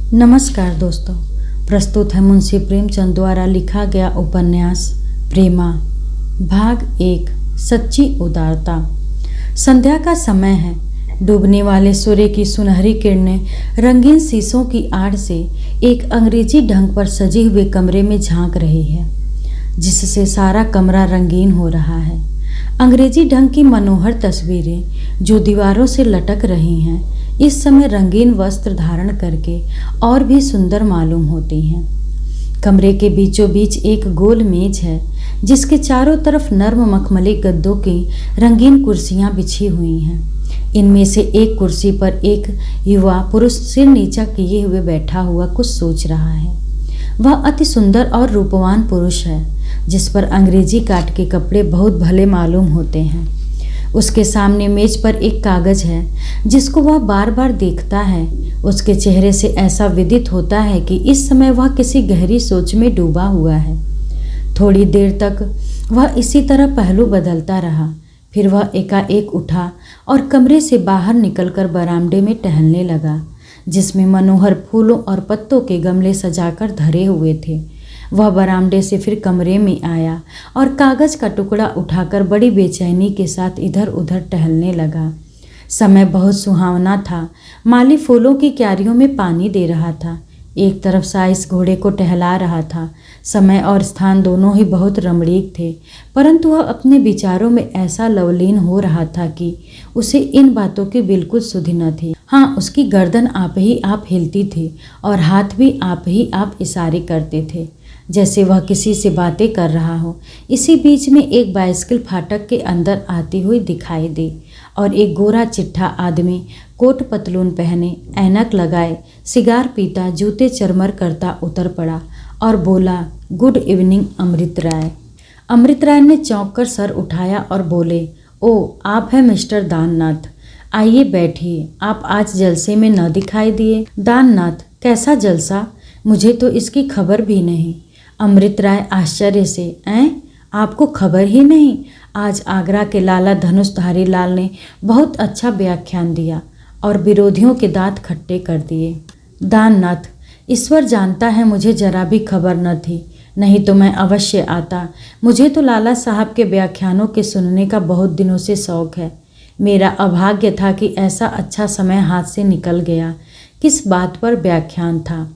नमस्कार दोस्तों, प्रस्तुत है मुंशी प्रेमचंद द्वारा लिखा गया उपन्यास प्रेमा भाग 1 सच्ची उदारता। संध्या का समय है। डूबने वाले सूर्य की सुनहरी किरणें रंगीन शीशों की आड़ से एक अंग्रेजी ढंग पर सजे हुए कमरे में झांक रही है, जिससे सारा कमरा रंगीन हो रहा है। अंग्रेजी ढंग की मनोहर तस्वीरें जो दीवारों से लटक रही हैं, इस समय रंगीन वस्त्र धारण करके और भी सुंदर मालूम होती हैं। कमरे के बीचों बीच एक गोल मेज है, जिसके चारों तरफ नर्म मखमली गद्दों की रंगीन कुर्सियां बिछी हुई हैं। इनमें से एक कुर्सी पर एक युवा पुरुष सिर नीचा किए हुए बैठा हुआ कुछ सोच रहा है। वह अति सुंदर और रूपवान पुरुष है, जिस पर अंग्रेजी काट के कपड़े बहुत भले मालूम होते हैं। उसके सामने मेज पर एक कागज है, जिसको वह बार बार देखता है। उसके चेहरे से ऐसा विदित होता है कि इस समय वह किसी गहरी सोच में डूबा हुआ है। थोड़ी देर तक वह इसी तरह पहलू बदलता रहा। फिर वह एकाएक उठा और कमरे से बाहर निकलकर बरामदे में टहलने लगा, जिसमें मनोहर फूलों और पत्तों के गमले सजाकर धरे हुए थे। वह बरामदे से फिर कमरे में आया और कागज का टुकड़ा उठाकर बड़ी बेचैनी के साथ इधर उधर टहलने लगा। समय बहुत सुहावना था। माली फूलों की क्यारियों में पानी दे रहा था। एक तरफ साइस घोड़े को टहला रहा था। समय और स्थान दोनों ही बहुत रमणीक थे, परंतु वह अपने विचारों में ऐसा लवलीन हो रहा था कि उसे इन बातों की बिल्कुल सुधि न थी। हाँ, उसकी गर्दन आप ही आप हिलती थी और हाथ भी आप ही आप इशारे करते थे, जैसे वह किसी से बातें कर रहा हो। इसी बीच में एक बाइसिकल फाटक के अंदर आती हुई दिखाई दी और एक गोरा चिट्ठा आदमी कोट पतलून पहने, ऐनक लगाए, सिगार पीता, जूते चरमर करता उतर पड़ा और बोला, गुड इवनिंग अमृत राय। अमृत राय ने चौंक कर सर उठाया और बोले, ओ आप हैं मिस्टर दाननाथ, आइए बैठिए। आप आज जलसे में न दिखाई दिए। दाननाथ, कैसा जलसा? मुझे तो इसकी खबर भी नहीं। अमृत राय आश्चर्य से, आपको खबर ही नहीं? आज आगरा के लाला धनुषधारी लाल ने बहुत अच्छा व्याख्यान दिया और विरोधियों के दांत खट्टे कर दिए। दाननाथ, ईश्वर जानता है मुझे जरा भी खबर न थी, नहीं तो मैं अवश्य आता। मुझे तो लाला साहब के व्याख्यानों के सुनने का बहुत दिनों से शौक है। मेरा अभाग्य था कि ऐसा अच्छा समय हाथ से निकल गया। किस बात पर व्याख्यान था?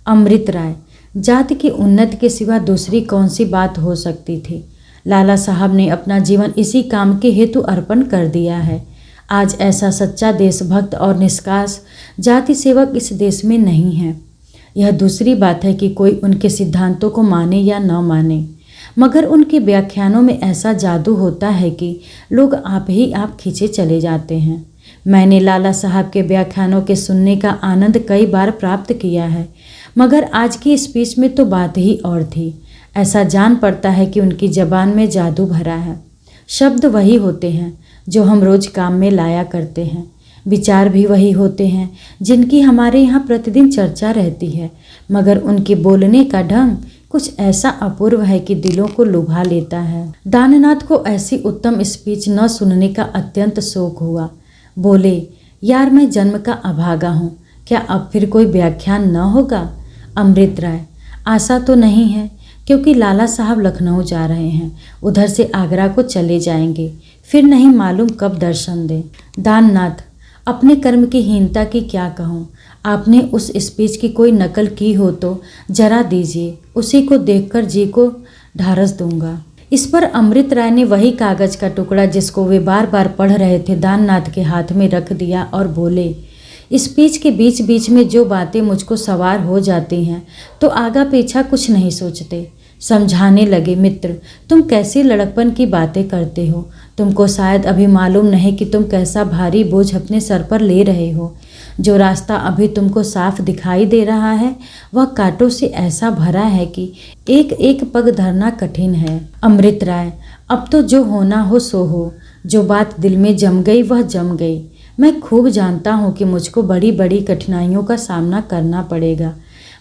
अमृत राय, जाति की उन्नति के सिवा दूसरी कौन सी बात हो सकती थी? लाला साहब ने अपना जीवन इसी काम के हेतु अर्पण कर दिया है। आज ऐसा सच्चा देशभक्त और निष्कास जाति सेवक इस देश में नहीं है। यह दूसरी बात है कि कोई उनके सिद्धांतों को माने या न माने, मगर उनके व्याख्यानों में ऐसा जादू होता है कि लोग आप ही आप खींचे चले जाते हैं। मैंने लाला साहब के व्याख्यानों के सुनने का आनंद कई बार प्राप्त किया है, मगर आज की स्पीच में तो बात ही और थी। ऐसा जान पड़ता है कि उनकी ज़बान में जादू भरा है। शब्द वही होते हैं जो हम रोज़ काम में लाया करते हैं। विचार भी वही होते हैं जिनकी हमारे यहाँ प्रतिदिन चर्चा रहती है, मगर उनके बोलने का ढंग कुछ ऐसा अपूर्व है कि दिलों को लुभा लेता है। दाननाथ को ऐसी उत्तम स्पीच न सुनने का अत्यंत शौक हुआ। बोले, यार मैं जन्म का अभागा हूँ, क्या अब फिर कोई व्याख्यान न होगा? अमृत राय, आशा तो नहीं है, क्योंकि लाला साहब लखनऊ जा रहे हैं, उधर से आगरा को चले जाएंगे, फिर नहीं मालूम कब दर्शन दें। दाननाथ, अपने कर्म की हीनता की क्या कहूँ। आपने उस स्पीच की कोई नकल की हो तो जरा दीजिए, उसी को देखकर जी को ढारस दूंगा। इस पर अमृत राय ने वही कागज का टुकड़ा जिसको वे बार बार पढ़ रहे थे दाननाथ के हाथ में रख दिया और बोले, स्पीच के बीच बीच में जो बातें मुझको सवार हो जाती हैं तो आगा पीछा कुछ नहीं सोचते। समझाने लगे, मित्र, तुम कैसी लड़कपन की बातें करते हो। तुमको शायद अभी मालूम नहीं कि तुम कैसा भारी बोझ अपने सर पर ले रहे हो। जो रास्ता अभी तुमको साफ दिखाई दे रहा है वह कांटों से ऐसा भरा है कि एक एक पग धरना कठिन है। अमृत राय, अब तो जो होना हो सो हो। जो बात दिल में जम गई वह जम गई। मैं खूब जानता हूँ कि मुझको बड़ी बड़ी कठिनाइयों का सामना करना पड़ेगा,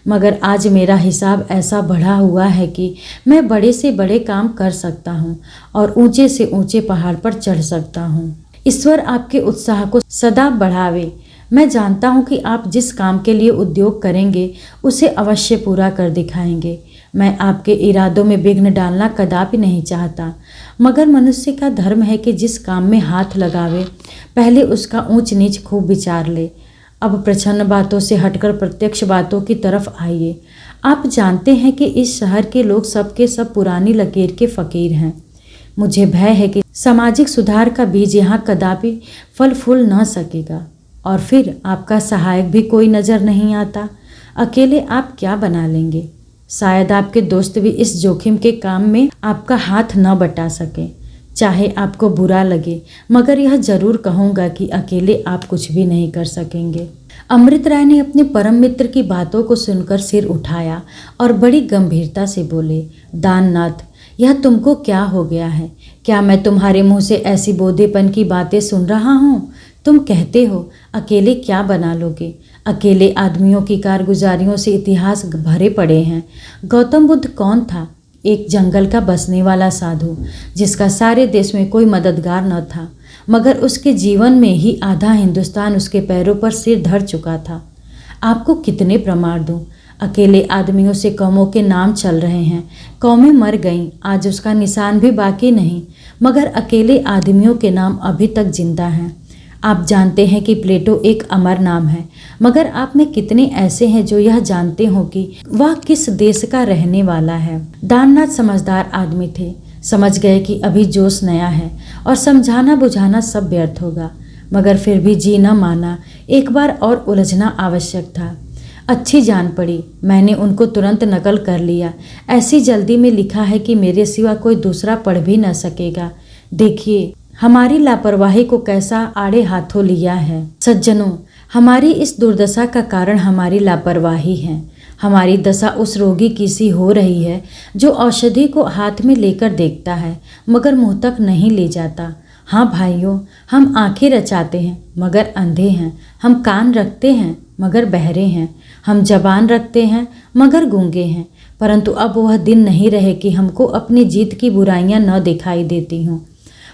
मगर आज मेरा हिसाब ऐसा बढ़ा हुआ है कि मैं बड़े से बड़े काम कर सकता हूँ और ऊंचे से ऊंचे पहाड़ पर चढ़ सकता हूँ। ईश्वर आपके उत्साह को सदा बढ़ावे। मैं जानता हूँ कि आप जिस काम के लिए उद्योग करेंगे उसे अवश्य पूरा कर दिखाएंगे। मैं आपके इरादों में विघ्न डालना कदापि नहीं चाहता, मगर मनुष्य का धर्म है कि जिस काम में हाथ लगावे पहले उसका ऊंच नीच खूब विचार ले। अब प्रच्छन्न बातों से हटकर प्रत्यक्ष बातों की तरफ आइए। आप जानते हैं कि इस शहर के लोग सबके सब पुरानी लकीर के फकीर हैं। मुझे भय है कि सामाजिक सुधार का बीज यहाँ कदापि फल फूल न सकेगा। और फिर आपका सहायक भी कोई नज़र नहीं आता। अकेले आप क्या बना लेंगे? शायद आपके दोस्त भी इस जोखिम के काम में आपका हाथ न बटा सके। चाहे आपको बुरा लगे, मगर यह जरूर कहूँगा कि अकेले आप कुछ भी नहीं कर सकेंगे। अमृत राय ने अपने परम मित्र की बातों को सुनकर सिर उठाया और बड़ी गंभीरता से बोले, दाननाथ, यह तुमको क्या हो गया है? क्या मैं तुम्हारे मुंह से ऐसी बोधेपन की बातें सुन रहा हूँ? तुम कहते हो अकेले क्या बना लोगे? अकेले आदमियों की कारगुजारियों से इतिहास भरे पड़े हैं। गौतम बुद्ध कौन था? एक जंगल का बसने वाला साधु, जिसका सारे देश में कोई मददगार न था, मगर उसके जीवन में ही आधा हिंदुस्तान उसके पैरों पर सिर धर चुका था। आपको कितने प्रमाण दूं? अकेले आदमियों से कौमों के नाम चल रहे हैं। कौमें मर गईं, आज उसका निशान भी बाकी नहीं, मगर अकेले आदमियों के नाम अभी तक जिंदा हैं। आप जानते हैं कि प्लेटो एक अमर नाम है, मगर आप में कितने ऐसे हैं जो यह जानते हो कि वह किस देश का रहने वाला है? दाननाथ समझदार आदमी थे, समझ गए कि अभी जोश नया है और समझाना बुझाना सब व्यर्थ होगा, मगर फिर भी जी न माना। एक बार और उलझना आवश्यक था। अच्छी जान पड़ी। मैंने उनको तुरंत नकल कर लिया। ऐसी जल्दी में लिखा है कि मेरे सिवा कोई दूसरा पढ़ भी न सकेगा। देखिए हमारी लापरवाही को कैसा आड़े हाथों लिया है। सज्जनों, हमारी इस दुर्दशा का कारण हमारी लापरवाही है। हमारी दशा उस रोगी की सी हो रही है जो औषधि को हाथ में लेकर देखता है मगर मुंह तक नहीं ले जाता। हाँ भाइयों, हम आंखें रचाते हैं मगर अंधे हैं। हम कान रखते हैं मगर बहरे हैं। हम जबान रखते हैं मगर गूंगे हैं। परंतु अब वह दिन नहीं रहे कि हमको अपनी जीत की बुराइयां न दिखाई देती हों।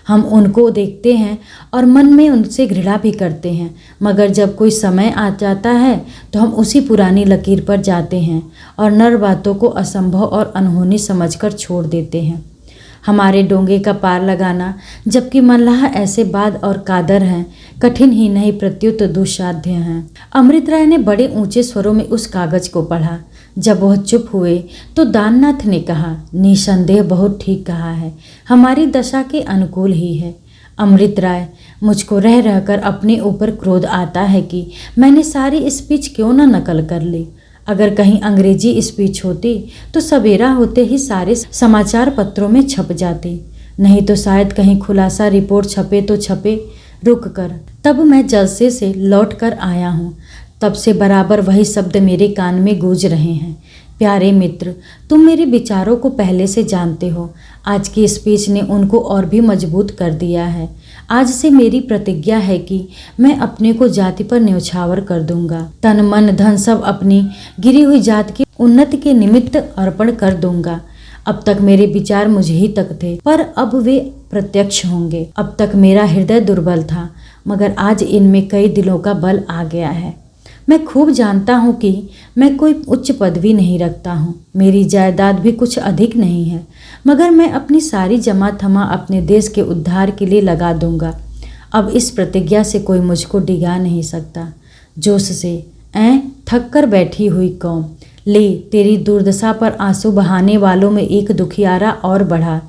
हम उनको देखते हैं और मन में उनसे घृणा भी करते हैं, मगर जब कोई समय आ जाता है तो हम उसी पुरानी लकीर पर जाते हैं और नर बातों को असंभव और अनहोनी समझकर छोड़ देते हैं। हमारे डोंगे का पार लगाना, जबकि मल्लाह ऐसे बाद और कादर हैं, कठिन ही नहीं प्रत्युत दुस्साध्य हैं। अमृत राय ने बड़े ऊंचे स्वरों में उस कागज को पढ़ा। जब वह चुप हुए तो दाननाथ ने कहा, निसंदेह बहुत ठीक कहा है, हमारी दशा के अनुकूल ही है। अमृत राय, मुझको रह रहकर अपने ऊपर क्रोध आता है कि मैंने सारी स्पीच क्यों न नकल कर ली। अगर कहीं अंग्रेजी स्पीच होती तो सवेरा होते ही सारे समाचार पत्रों में छप जाती, नहीं तो शायद कहीं खुलासा रिपोर्ट छपे तो छपे। रुक कर, तब मैं जलसे से लौट कर आया हूँ, तब से बराबर वही शब्द मेरे कान में गूंज रहे हैं। प्यारे मित्र, तुम मेरे विचारों को पहले से जानते हो। आज की स्पीच ने उनको और भी मजबूत कर दिया है। आज से मेरी प्रतिज्ञा है कि मैं अपने को जाति पर न्यौछावर कर दूंगा। तन मन धन सब अपनी गिरी हुई जाति की उन्नति के निमित्त अर्पण कर दूंगा। अब तक मेरे विचार मुझे ही तक थे, पर अब वे प्रत्यक्ष होंगे। अब तक मेरा हृदय दुर्बल था, मगर आज इनमें कई दिलों का बल आ गया है। मैं खूब जानता हूँ कि मैं कोई उच्च पदवी नहीं रखता हूँ, मेरी जायदाद भी कुछ अधिक नहीं है, मगर मैं अपनी सारी जमा थमा अपने देश के उद्धार के लिए लगा दूंगा। अब इस प्रतिज्ञा से कोई मुझको डिगा नहीं सकता। जोश से थक कर बैठी हुई कौम, ले तेरी दुर्दशा पर आंसू बहाने वालों में एक दुखियारा और बढ़ा।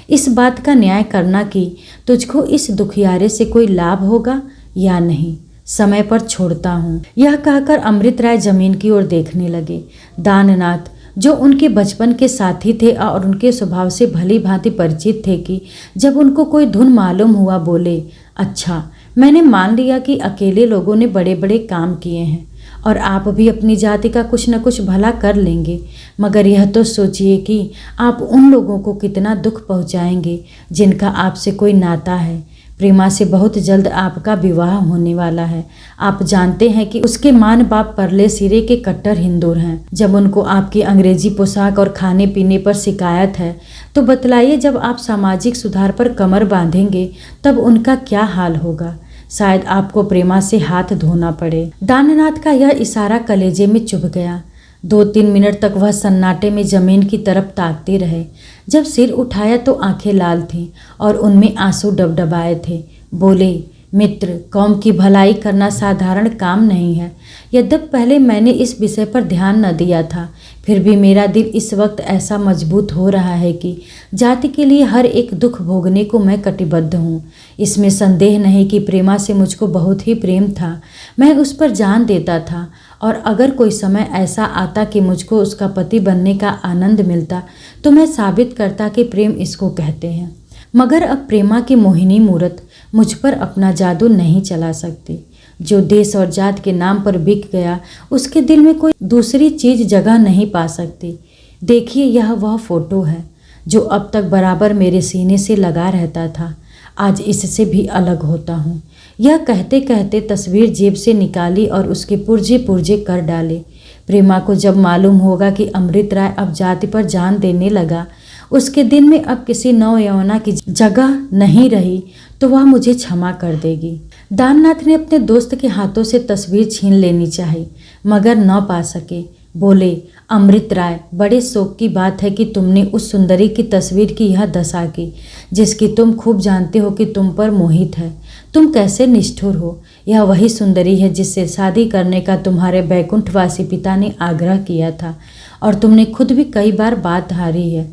इस बात का न्याय करना कि तुझको इस दुखियारे से कोई लाभ होगा या नहीं। समय पर छोड़ता हूँ। यह कहकर अमृत राय जमीन की ओर देखने लगे। दाननाथ, जो उनके बचपन के साथी थे और उनके स्वभाव से भली भांति परिचित थे, कि जब उनको कोई धुन मालूम हुआ बोले, अच्छा, मैंने मान लिया कि अकेले लोगों ने बड़े बड़े काम किए हैं और आप भी अपनी जाति का कुछ न कुछ भला कर लेंगे, मगर यह तो सोचिए कि आप उन लोगों को कितना दुख पहुंचाएंगे जिनका आपसे कोई नाता है। प्रेमा से बहुत जल्द आपका विवाह होने वाला है। आप जानते हैं कि उसके मान बाप परले सिरे के कट्टर हिंदू हैं। जब उनको आपकी अंग्रेजी पोशाक और खाने पीने पर शिकायत है तो बतलाइए, जब आप सामाजिक सुधार पर कमर बांधेंगे तब उनका क्या हाल होगा। शायद आपको प्रेमा से हाथ धोना पड़े। दाननाथ का यह इशारा कलेजे में चुभ गया। 2-3 मिनट तक वह सन्नाटे में जमीन की तरफ ताकते रहे। जब सिर उठाया तो आंखें लाल थीं और उनमें आंसू डबडबाए थे। बोले, मित्र, कौम की भलाई करना साधारण काम नहीं है। यद्यपि पहले मैंने इस विषय पर ध्यान न दिया था, फिर भी मेरा दिल इस वक्त ऐसा मजबूत हो रहा है कि जाति के लिए हर एक दुख भोगने को मैं कटिबद्ध हूँ। इसमें संदेह नहीं कि प्रेमा से मुझको बहुत ही प्रेम था। मैं उस पर जान देता था और अगर कोई समय ऐसा आता कि मुझको उसका पति बनने का आनंद मिलता तो मैं साबित करता कि प्रेम इसको कहते हैं। मगर अब प्रेमा की मोहिनी मूरत मुझ पर अपना जादू नहीं चला सकती। जो देश और जात के नाम पर बिक गया, उसके दिल में कोई दूसरी चीज़ जगह नहीं पा सकती। देखिए, यह वह फोटो है जो अब तक बराबर मेरे सीने से लगा रहता था। आज इससे भी अलग होता हूँ। यह कहते कहते तस्वीर जेब से निकाली और उसके पुर्जे पुर्जे कर डाले। प्रेमा को जब मालूम होगा कि अमृत राय अब जाति पर जान देने लगा, उसके दिन में अब किसी नवयौवना की जगह नहीं रही, तो वह मुझे क्षमा कर देगी। दाननाथ ने अपने दोस्त के हाथों से तस्वीर छीन लेनी चाही, मगर न पा सके। बोले, अमृत राय, बड़े शोक की बात है कि तुमने उस सुंदरी की तस्वीर की यह दशा की, जिसकी तुम खूब जानते हो कि तुम पर मोहित है। तुम कैसे निष्ठुर हो। यह वही सुंदरी है जिससे शादी करने का तुम्हारे बैकुंठवासी पिता ने आग्रह किया था और तुमने खुद भी कई बार बात हारी है।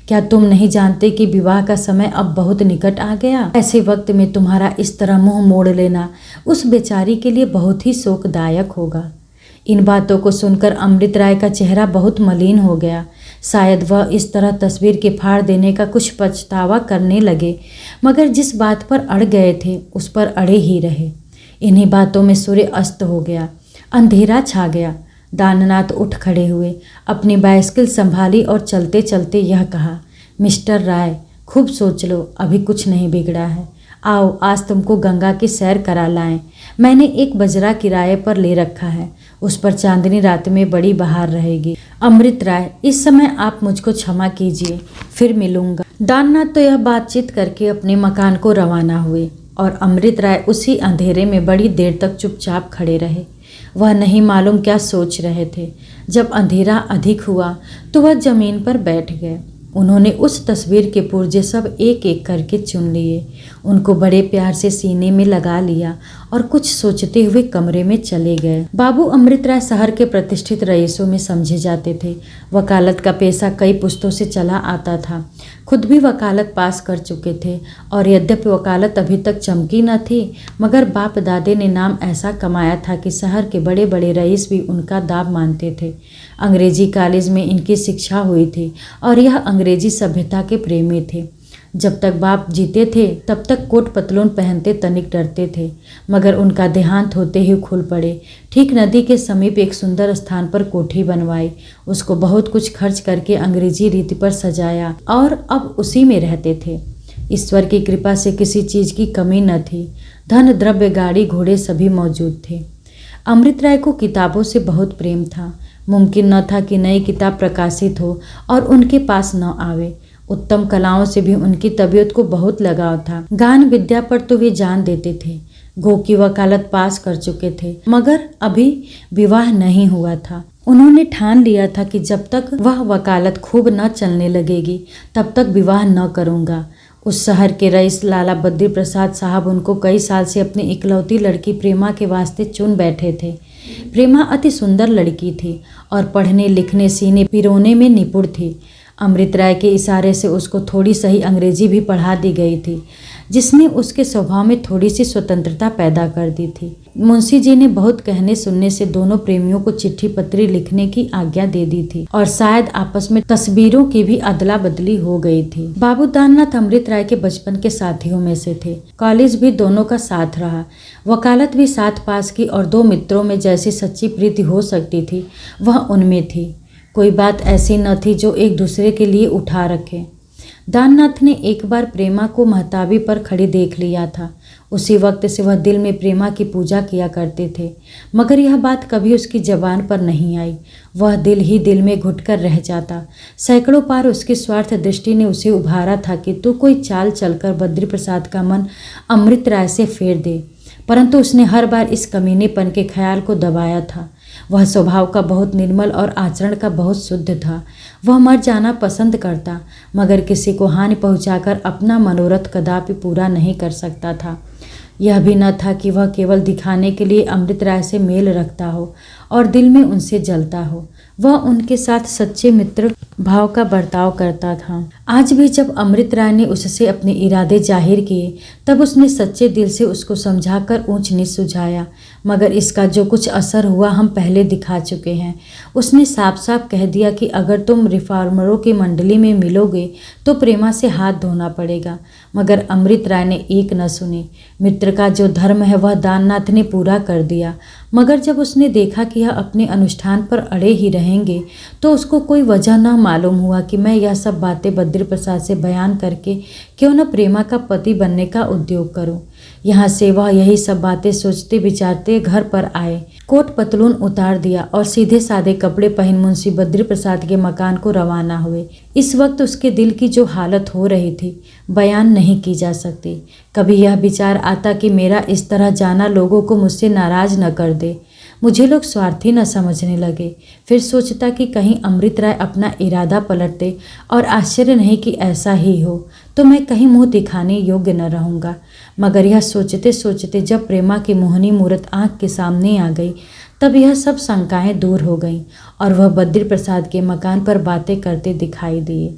क्या तुम नहीं जानते कि विवाह का समय अब बहुत निकट आ गया? ऐसे वक्त में तुम्हारा इस तरह मुंह मोड़ लेना उस बेचारी के लिए बहुत ही शोकदायक होगा। इन बातों को सुनकर अमृत राय का चेहरा बहुत मलिन हो गया। शायद वह इस तरह तस्वीर के फाड़ देने का कुछ पछतावा करने लगे, मगर जिस बात पर अड़ गए थे उस पर अड़े ही रहे। इन्हीं बातों में सूर्य अस्त हो गया, अंधेरा छा गया। दाननाथ उठ खड़े हुए, अपनी बाइसिकल संभाली और चलते चलते यह कहा, मिस्टर राय, खूब सोच लो, अभी कुछ नहीं बिगड़ा है। आओ, आज तुमको गंगा की सैर करा लाएं। मैंने एक बजरा किराए पर ले रखा है, उस पर चांदनी रात में बड़ी बहार रहेगी। अमृत राय, इस समय आप मुझको क्षमा कीजिए, फिर मिलूंगा। दाननाथ तो यह बातचीत करके अपने मकान को रवाना हुए और अमृत राय उसी अंधेरे में बड़ी देर तक चुपचाप खड़े रहे। वह नहीं मालूम क्या सोच रहे थे। जब अंधेरा अधिक हुआ तो वह जमीन पर बैठ गए। उन्होंने उस तस्वीर के पुर्जे सब एक एक करके चुन लिए, उनको बड़े प्यार से सीने में लगा लिया और कुछ सोचते हुए कमरे में चले गए। बाबू अमृत राय शहर के प्रतिष्ठित रईसों में समझे जाते थे। वकालत का पेशा कई पुश्तों से चला आता था। खुद भी वकालत पास कर चुके थे और यद्यपि वकालत अभी तक चमकी न थी, मगर बाप दादे ने नाम ऐसा कमाया था कि शहर के बड़े बड़े रईस भी उनका दाब मानते थे। अंग्रेजी कॉलेज में इनकी शिक्षा हुई थी और यह अंग्रेजी सभ्यता के प्रेमी थे। जब तक बाप जीते थे तब तक कोट पतलून पहनते तनिक डरते थे, मगर उनका देहांत होते ही खुल पड़े। ठीक नदी के समीप एक सुंदर स्थान पर कोठी बनवाई, उसको बहुत कुछ खर्च करके अंग्रेजी रीति पर सजाया और अब उसी में रहते थे। ईश्वर की कृपा से किसी चीज़ की कमी न थी। धन, द्रव्य, गाड़ी, घोड़े सभी मौजूद थे। अमृत राय को किताबों से बहुत प्रेम था। मुमकिन न था कि नई किताब प्रकाशित हो और उनके पास न आवे। उत्तम कलाओं से भी उनकी तबीयत को बहुत लगाव था। गान विद्या पर तो वे जान देते थे। गो की वकालत पास कर चुके थे, मगर अभी विवाह नहीं हुआ था। उन्होंने ठान लिया था कि जब तक वह वकालत खूब न चलने लगेगी तब तक विवाह न करूँगा। उस शहर के रईस लाला बद्री प्रसाद साहब उनको कई साल से अपनी इकलौती लड़की प्रेमा के वास्ते चुन बैठे थे। प्रेमा अति सुंदर लड़की थी और पढ़ने लिखने, सीने पिरोने में निपुण थी। अमृत राय के इशारे से उसको थोड़ी सही अंग्रेजी भी पढ़ा दी गई थी, जिसने उसके स्वभाव में थोड़ी सी स्वतंत्रता पैदा कर दी थी। मुंशी जी ने बहुत कहने सुनने से दोनों प्रेमियों को चिट्ठी पत्री लिखने की आज्ञा दे दी थी और शायद आपस में तस्वीरों की भी अदला बदली हो गई थी। बाबू दाननाथ अमृत राय के बचपन के साथियों में से थे। कॉलेज भी दोनों का साथ रहा, वकालत भी साथ पास की और दो मित्रों में जैसी सच्ची प्रीति हो सकती थी वह उनमें थी। कोई बात ऐसी न थी जो एक दूसरे के लिए उठा रखे। दाननाथ ने एक बार प्रेमा को महताबी पर खड़ी देख लिया था। उसी वक्त से वह दिल में प्रेमा की पूजा किया करते थे, मगर यह बात कभी उसकी जबान पर नहीं आई। वह दिल ही दिल में घुटकर रह जाता। सैकड़ों बार उसकी स्वार्थ दृष्टि ने उसे उभारा था कि तू कोई चाल चलकर बद्री प्रसाद का मन अमृत राय से फेर दे, परंतु उसने हर बार इस कमीनेपन के ख्याल को दबाया था। वह स्वभाव का बहुत निर्मल और आचरण का बहुत शुद्ध था। वह मर जाना पसंद करता, मगर किसी को हानि पहुंचाकर अपना मनोरथ कदापि पूरा नहीं कर सकता था। यह भी न था कि वह केवल दिखाने के लिए अमृत राय से मेल रखता हो और दिल में उनसे जलता हो। वह उनके साथ सच्चे मित्र भाव का बर्ताव करता था। आज भी जब अमृत राय ने उससे अपने इरादे जाहिर किए, तब उसने सच्चे दिल से उसको समझाकर ऊंच नीच सुझाया, मगर इसका जो कुछ असर हुआ हम पहले दिखा चुके हैं। उसने साफ साफ कह दिया कि अगर तुम रिफॉर्मरों की मंडली में मिलोगे तो प्रेमा से हाथ धोना पड़ेगा, मगर अमृत राय ने एक न सुनी। मित्र का जो धर्म है वह दाननाथ ने पूरा कर दिया, मगर जब उसने देखा कि यह अपने अनुष्ठान पर अड़े ही रहेंगे तो उसको कोई वजह न मालूम हुआ कि मैं यह सब बातें बद्री प्रसाद से बयान करके क्यों न प्रेमा का पति बनने का उद्योग करूं। यहाँ से वह यही सब बातें सोचते विचारते घर पर आए। कोट पतलून उतार दिया और सीधे सादे कपड़े पहन मुंशी बद्री प्रसाद के मकान को रवाना हुए। इस वक्त उसके दिल की जो हालत हो रही थी बयान नहीं की जा सकती। कभी यह विचार आता कि मेरा इस तरह जाना लोगों को मुझसे नाराज न कर दे, मुझे लोग स्वार्थी न समझने लगे। फिर सोचता कि कहीं अमृत राय अपना इरादा पलट दे, और आश्चर्य नहीं कि ऐसा ही हो, तो मैं कहीं मुंह दिखाने योग्य न रहूँगा। मगर यह सोचते सोचते जब प्रेमा की मोहनी मूरत आँख के सामने आ गई, तब यह सब शंकाएं दूर हो गईं और वह बद्री प्रसाद के मकान पर बातें करते दिखाई दिए।